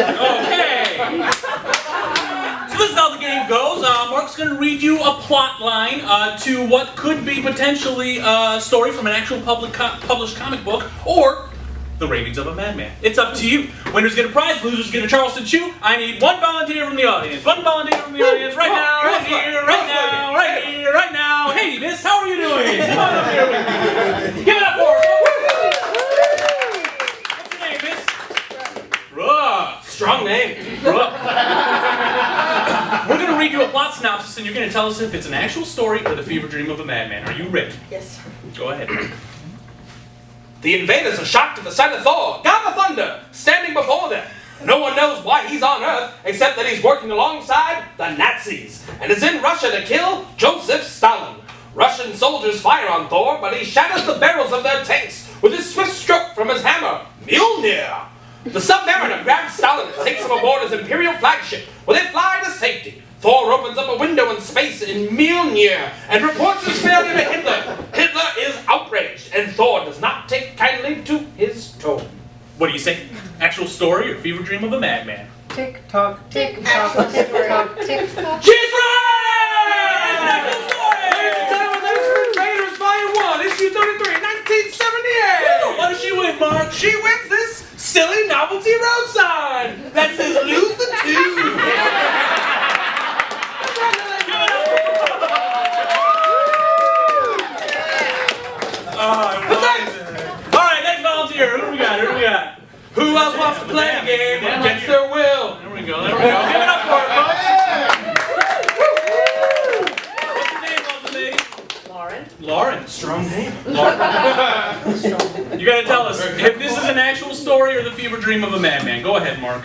Okay. So this is how the game goes. Mark's going to read you a plot line to what could be potentially a story from an actual published comic book, or The Ravings of a Madman. It's up to you. Winners get a prize, losers get a Charleston Chew. I need one volunteer from the audience. One volunteer from the audience right now, right here, right now, right here, right now. Hey, miss, how are you doing? Come on up here with me. Give it up for her. What's your name, miss? Ruh. Strong name. Ruh. We're going to read you a plot synopsis, and you're going to tell us if it's an actual story or the fever dream of a madman. Are you ready? Yes. Go ahead. The invaders are shocked at the sight of Thor, God of Thunder, standing before them. No one knows why he's on Earth, except that he's working alongside the Nazis, and is in Russia to kill Joseph Stalin. Russian soldiers fire on Thor, but he shatters the barrels of their tanks with his swift stroke from his hammer, Mjolnir. The Submariner grabs Stalin and takes him aboard his Imperial flagship, where they fly to safety. Thor opens up a window in space in Mjolnir and reports his failure to Hitler. Hitler is outraged, and Thor does not take kindly to his tone. What do you say? Actual story or fever dream of a madman? Tick tock, tick tock, tick tock, tick tock. She's right! Ladies and gentlemen, that is for Invaders Volume 1, Issue 33, 1978! What does she win, Mark? She wins this silly novelty road sign that says lose the tube. Alright, next volunteer. Who do we got? Who else wants to play a game against their will? There we go. Give it up for her, folks. What's your name, lovely lady? Lauren. Lauren. Strong name. Lauren. You gotta tell us if this is an actual story or the fever dream of a madman. Go ahead, Mark.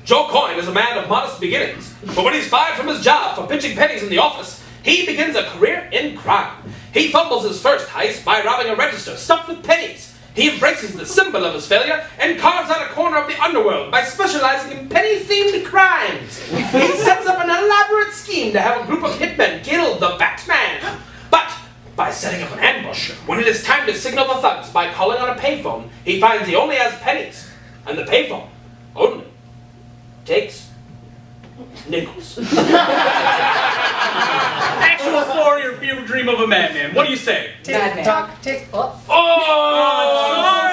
Joe Coyne is a man of modest beginnings, but when he's fired from his job for pinching pennies in the office, he begins a career in crime. He fumbles his first heist by robbing a register stuffed with pennies. He embraces the symbol of his failure and carves out a corner of the underworld by specializing in penny-themed crimes. He sets up an elaborate scheme to have a group of hitmen kill the Batman. But by setting up an ambush, when it is time to signal the thugs by calling on a payphone, he finds he only has pennies, and the payphone only takes nickels. Actual story or fever dream of a madman. What do you say? Tick tock, tick. Oh, sorry.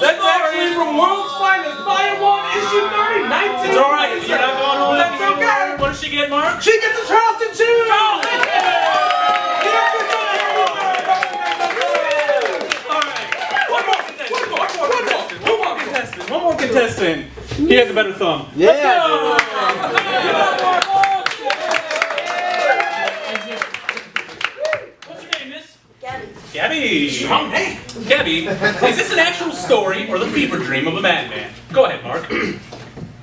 That's actually from World's Finest, Volume 1, Issue 30, 19. It's alright. You're not going home. That's okay. What does she get, Mark? She gets a Charleston Chew. One more contestant. He has a better thumb. Yeah. Let's go. What's your name, miss? Gabby. Gabby. Strong name. Gabby, is this an actual story or the fever dream of a madman? Go ahead, Mark.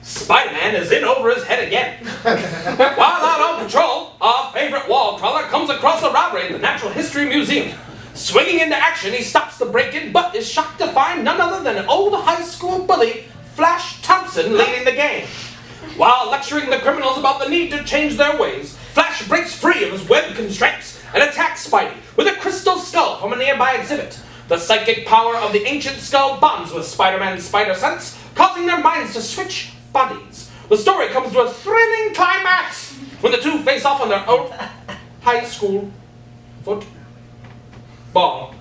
Spider-Man is in over his head again. While out on patrol, our favorite wall crawler comes across a robbery in the Natural History Museum. Swinging into action, he stops the break-in, but is shocked to find none other than an old high school bully, Flash Thompson, leading the game. While lecturing the criminals about the need to change their ways, Flash breaks free of his web constraints and attacks Spidey with a crystal skull from a nearby exhibit. The psychic power of the ancient skull bonds with Spider-Man's spider sense, causing their minds to switch bodies. The story comes to a thrilling climax when the two face off on their own high school football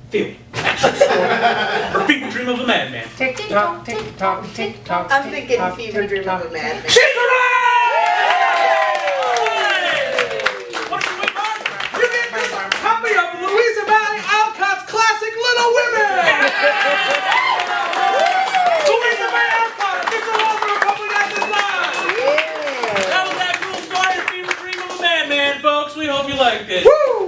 field. Or fever dream of a madman. Tick tock, tick tock, tick tock. I'm thinking fever dream of a madman. She's right! What's your win, Mark? You get this copy of Louisa May Alcott's classic Little Women! Louisa May Alcott gets a over a couple guys in line! That was that cool story, fever dream of a madman, folks. We hope you liked it. Woo!